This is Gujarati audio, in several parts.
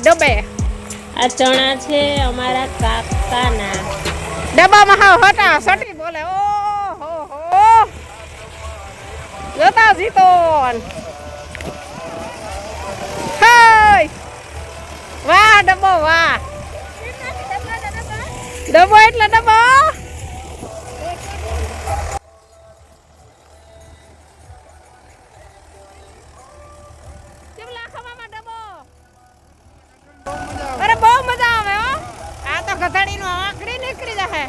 ડબ્બે. આ ચણા છે અમારા કાકાના. ડબ્બામાં હાવ હટા સટી બોલે. ઓ હો જોતા જીતોન. હાય વાહ ડબ્બો વાહ. ડબ્બો એટલે ડબ્બો. અરે બહુ મજા આવે હો. આ તો ગધેડી નો આંખડી નીકળી જશે.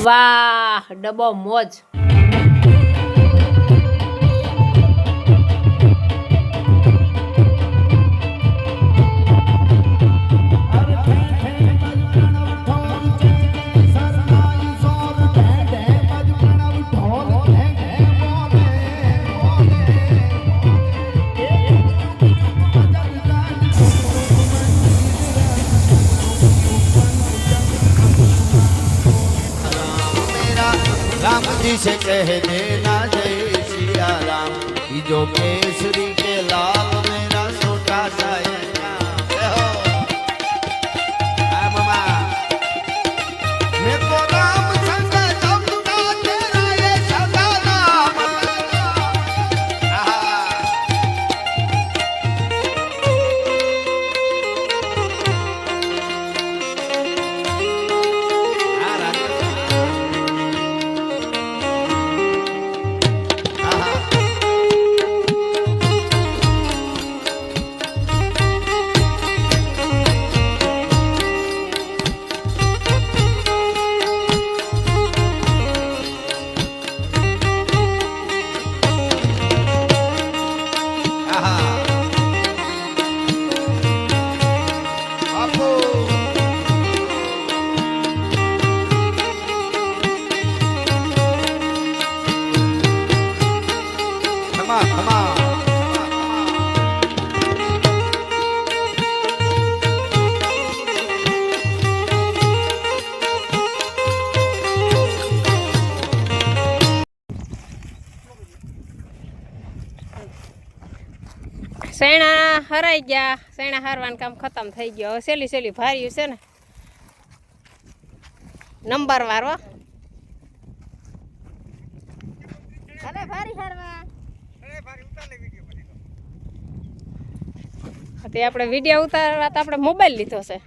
વાહ ડબ્બો મોજ. राम जी से कह देना जय सिया राम, जो केसरी के लाल मेरा छोटा सा સૈણા હરાઈ ગયા. સૈણા હારવાનું કામ ખતમ થઈ ગયો. હવે સેલી સેલી ભાર્યું છે ને નંબર વાળો. અરે ભારી હારવા તે આપણે વિડીયો ઉતારવા તો આપણે મોબાઈલ લીધો છે.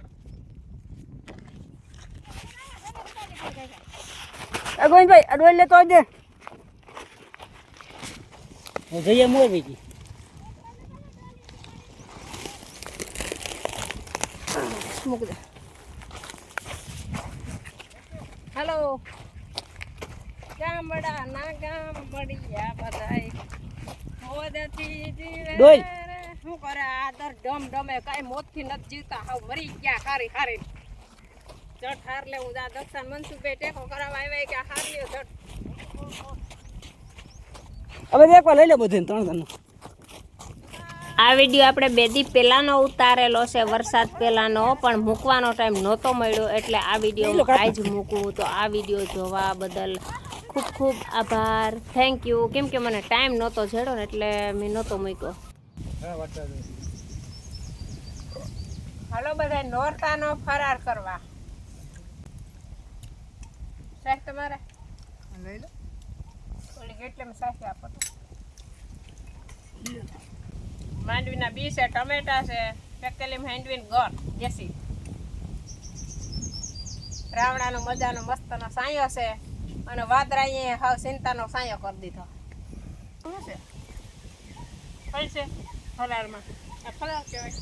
અગવનભાઈ અડવાઈ લેતો આવજે. જઈએ મોરબી જી. મૂક દે. હેલો ગામડા ના ગામ મળ્યા બધાય મોદથી જીવે. શું કરે આદર ડમ ડમે કઈ મોત થી નથી જીવતા. હાવ મરી ગયા હારી હારી. જટ હાર લેવું જા દક્ષાન મનસુખભાઈ ટેકો કરાવવા આવ્યા કે હાર લ્યો જટ. હવે એકવાર લઈ લે બધે 3 જણ. આ વિડીયો આપણે 2 દી પહેલાનો ઉતારેલો છે, વરસાદ પહેલાનો, પણ મૂકવાનો ટાઈમ નહોતો મળ્યો એટલે આ વિડીયો આજ મૂકવું. તો આ વિડીયો જોવા બદલ ખૂબ ખૂબ આભાર, થેન્ક યુ. કેમ કે મને ટાઈમ નહોતો જડ્યો ને એટલે મેં નહોતો મૂક્યો. હાલો બધા નોરતાનો ફરાર કરવા. સાહેબ તમારે લઈ લો. ઓલી કેટલામાં સાહેબ આપો તો. માંડવીના બી છે, ટમેટા છે, પેકેલી માંડવીને ગોળ દેશી, રાવણાનો મજાનો મસ્તનો સાયો છે અને વાદરાએ હાવ ચિંતાનો સાયો કરી દીધો. શું છે કઈ છે ફરાળમાં? આ ફરાળ કહેવાય.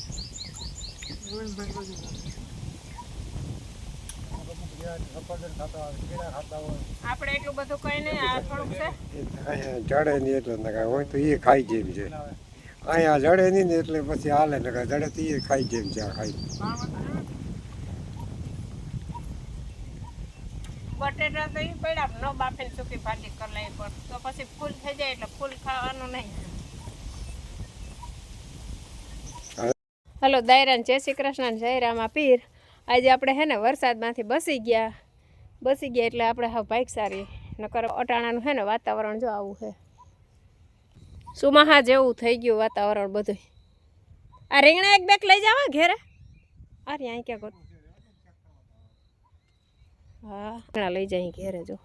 આપણે એટલું બધું કઈ નહીં, આ થોડુંક છે જડે નહીં એટલે હોય તો એ ખાઈ જેમ છે. અહીંયા જડે નહીં ને એટલે પછી હાલે ને જડે તો એ ખાઈ જેમ છે. આ ખાઈ બટેટા તો એ પડ્યા ન બાફીને સૂકી ભાજી કરી લઈ, પણ તો પછી ફૂલ થઈ જાય એટલે ફૂલ ખાવાનું નહીં. હલો દાયરાન જય શ્રી કૃષ્ણ, જય રામા પીર. આજે આપણે હે ને વરસાદમાંથી બસી ગયા એટલે આપણે હા બાઇક સારી નકર અટાણાનું હે ને વાતાવરણ જો આવું છે, સુમાહા જેવું થઈ ગયું વાતાવરણ બધું. આ રીંગણા એક બેક લઈ જાવ ઘેરે. અરે અહીં ક્યાં કર? હા રીંગણા લઈ જાય ઘેરે. જો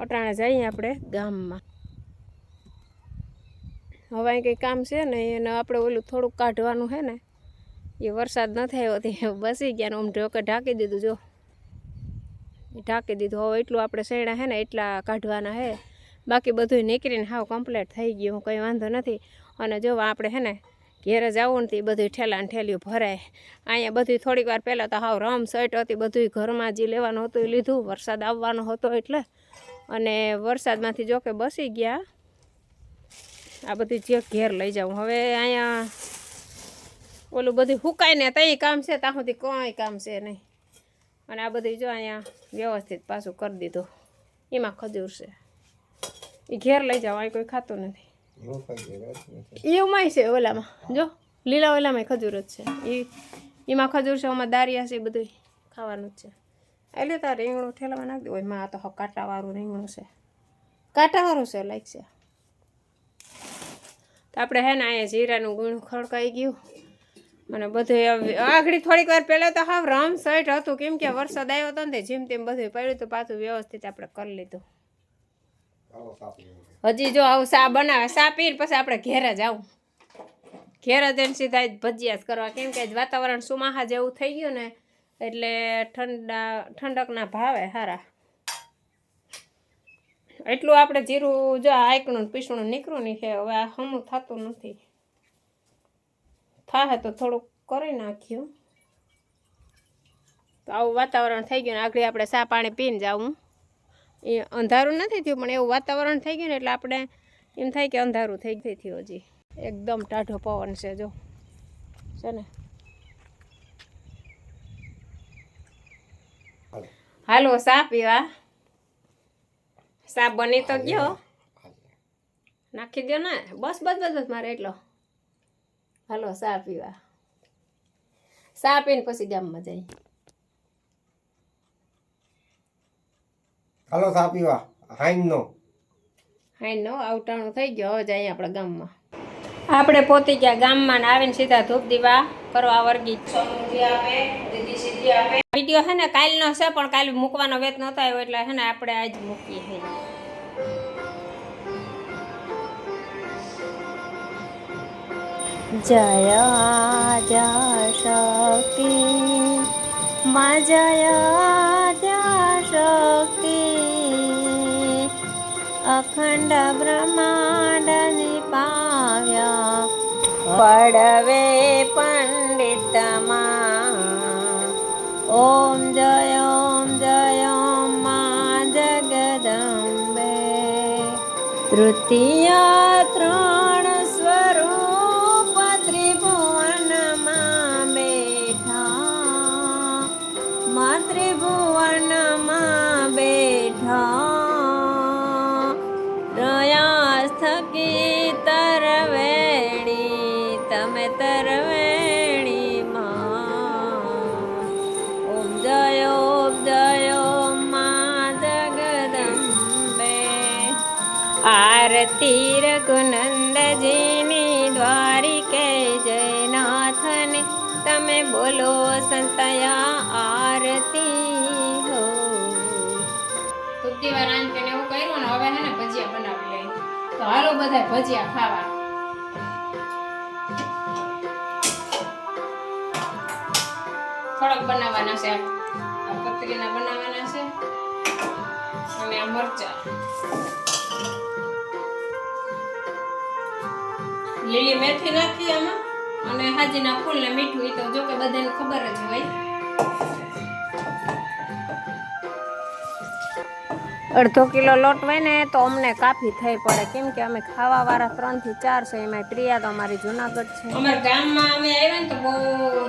અટાણા જઈએ આપણે ગામમાં. હવે અહીં કંઈ કામ છે ને એને આપણે ઓલું થોડુંક કાઢવાનું છે ને, એ વરસાદ ન થયો તે બસી ગયા ને આમ ઢાંકી દીધું. જો ઢાંકી દીધું. હવે એટલું આપણે શેણા છે ને એટલા કાઢવાના છે, બાકી બધું નીકળીને હાવ કમ્પ્લીટ થઈ ગયું, કંઈ વાંધો નથી. અને જો આપણે છે ને ઘેરે જવું ને તે બધું ઠેલા ને ઠેલિયું ભરાય. અહીંયા બધું થોડીક વાર પહેલાં તો હાવ રમ સઈટ હતી, બધું ઘરમાં જે લેવાનું હતું એ લીધું, વરસાદ આવવાનો હતો એટલે. અને વરસાદમાંથી જો કે બસી ગયા. આ બધું જે ઘેર લઈ જાઉં. હવે અહીંયા ઓલું બધું હુકાય ને ત્યાં કામ છે, ત્યાં સુધી કોઈ કામ છે નહીં. અને આ બધું જો અહીંયા વ્યવસ્થિત પાછું કરી દીધું. એમાં ખજૂર છે, એ ઘેર લઈ જાઓ, અહીં કોઈ ખાતું નથી. એમાંય છે ઓલામાં, જો લીલા ઓલામાં ખજૂર જ છે, એમાં ખજૂર છે, એમાં દારિયા છે, બધું ખાવાનું જ છે. એટલે તાર રીંગણું ઠેલામાં નાખી દઉં. એમાં આ તો કાંટાવાળું રીંગણું છે, કાંટાવાળું છે લાઈક છે. તો આપણે હે ને અહીંયા જીરાનું ગુણ ખડકાઈ ગયું અને બધું આગળ થોડીક વાર પહેલાં તો હાવ રમ સઈટ હતું, કેમ કે વરસાદ આવ્યો હતો ને જેમ તેમ બધું પડ્યું તો પાછું વ્યવસ્થિત આપણે કરી લીધું. હજી જો આવું સા બનાવે, સા પીને પછી આપણે ઘેરે જાવું. ઘેરે જઈને સીધા જ ભજીયા જ કરવા, કેમ કે વાતાવરણ સુમાહા જેવું થઈ ગયું ને એટલે ઠંડકના ભાવે સારા. એટલું આપણે જીરું જો આયકણું પીસણું નીકળું નહીં છે. હવે આ હમું થતું નથી, થાય તો થોડુંક કરી નાખ્યું. તો આવું વાતાવરણ થઈ ગયું ને આગળ આપણે ચા પાણી પીને જાવું. એ અંધારું નથી થયું પણ એવું વાતાવરણ થઈ ગયું ને એટલે આપણે એમ થાય કે અંધારું થઈ થયું. હજી એકદમ ટાઢો પવન છે જો છે ને. હાલો ચા પીવા. ચા બની તો ગયો, નાખી દો ને. બસ બસ બસ બસ મારે એટલો. હાલો ચા પીવા. ચા પીને પછી ગામમાં જઈએ. હાલો ચા પીવા. હાઈનો આવટાણું થઈ ગયો. હવે જઈએ આપણે ગામમાં. આપણે પહોંચી ગયા ગામમાં ને આવીને સીધા ધૂપ દીવા કરવા વર્ગી. વિડીયો છે ને કાલનો છે પણ કાલે મૂકવાનો વેત નહોતો આવ્યો એટલે છે ને આપણે આજ મૂકીએ છીએ. જય શક્તિ માં, જય શક્તિ અખંડ બ્રહ્માંડ નિપાવ્યા પડવે પંડિતમાં. ઓમ જય માં જગદંબે. તૃતીય ત્રણ સ્વરૂપ ત્રિભુવનમાં બેઠા, માં ત્રિભુવનમાં બેઠા. પ્રયાસ થકી તરવેણી તમે તરવેણી માં. ઓમ જય માં જગદંબે. આરતી રઘુનંદજીની દ્વારિકે જયનાથને તમે બોલો સંતયા આરતી હો. ધૂપ દીવા રાંધીને એવું કર્યું ને હવે છે ને ભજીયા બનાવી લઈએ. તો હાલો બધા ભજીયા ખાવા. થોડાક બનાવવાના છે, આ પતરીના બનાવવાના છે. મરચા, લીલી મેથી નાખી આમાં અને હાજીના ફૂલ ને મીઠું. એ તો જો કે બધાને ખબર જ હોય. અડધો કિલો લોટ હોય ને તો અમને કાફી થઈ પડે, કેમ કે અમે ખાવા વાળા 3 થી 4 છે. એમાં પ્રિયા તો અમારી જુનાગઢ છે. અમારા ગામમાં અમે આવ્યા ને તો બહુ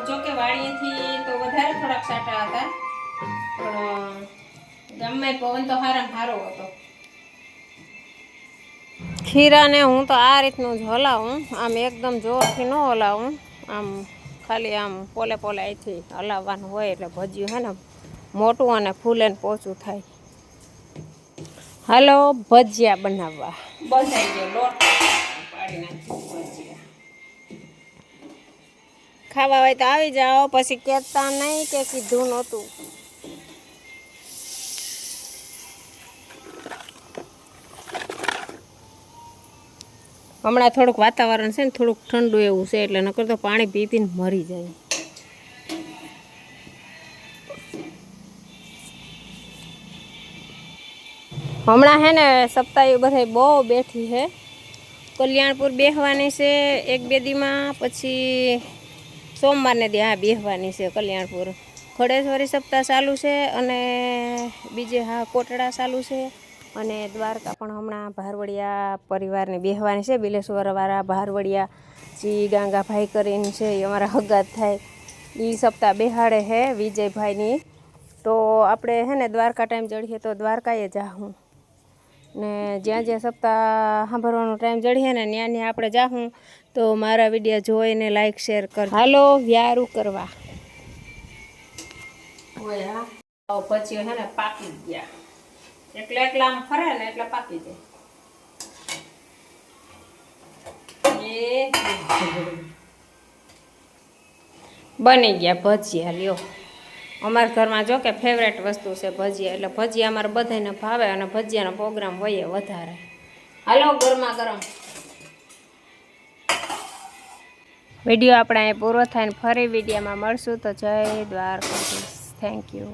જોકે વાડીએથી તો વધારે થોડાક સાટા હતા, પણ ગામમાં પવન તો હારો હતો. ખીરાને હું તો આ રીતનું જ હલાવું, આમ એકદમ જોરથી ન હલાવું, આમ ખાલી આમ પોલે પોલે અહીંથી હલાવવાનું હોય એટલે ભજીયું હે ને મોટું અને ફૂલે ને પોચું થાય. હાલો ભજીયા બનાવવા. બંધાઈ ગયો લોટ, પાડી નાખી ભજીયા. ખાવા હોય તો આવી જાઓ, પછી કહેતા નહીં કે કીધું નહોતું. હમણાં થોડુંક વાતાવરણ છે ને થોડુંક ઠંડુ એવું છે એટલે નકર તો પાણી પી પીને મરી જાય. હમણાં હે ને સપ્તાહ બધા બહુ બેઠી છે. કલ્યાણપુર બેહવાની છે 1-2 દીમાં, પછી સોમવારને દી હા બેહવાની છે કલ્યાણપુર. ખડેશ્વરી સપ્તાહ ચાલુ છે અને બીજે હા કોટડા ચાલુ છે. અને દ્વારકા પણ હમણાં ભારવડિયા પરિવારની બેહવાની છે. બિલેશ્વરવાળા ભારવડિયા જી ગાંગાભાઈ કરીને છે, એ અમારા હગાત થાય. એ સપ્તાહ બેહાડે છે વિજયભાઈની. તો આપણે હે ને દ્વારકા ટાઈમ ચડીએ તો દ્વારકાએ જાઉં ને જ્યાં જ્યાં સપ્તાહ સાંભળવાનો ટાઈમ ચડીએ ને ત્યાં આપણે જાઉં. તો મારા વિડીયો જોઈને લાઈક શેર કર. હાલો વ્યારું કરવા. પછી હે ને પાકી ગયા, એકલા આમ ફરે ને એટલે પાકી જાય. બની ગયા ભજીયા. લ્યો અમારા ઘરમાં જો કે ફેવરેટ વસ્તુ છે ભજીયા, એટલે ભજીયા અમારે બધાને ભાવે અને ભજીયાનો પ્રોગ્રામ હોય વધારે. હાલો ગરમા ગરમ. વિડીયો આપણે અહીં પૂરો થાય ને ફરી વિડીયોમાં મળશું. તો જય દ્વારકાધીશ. Thank you.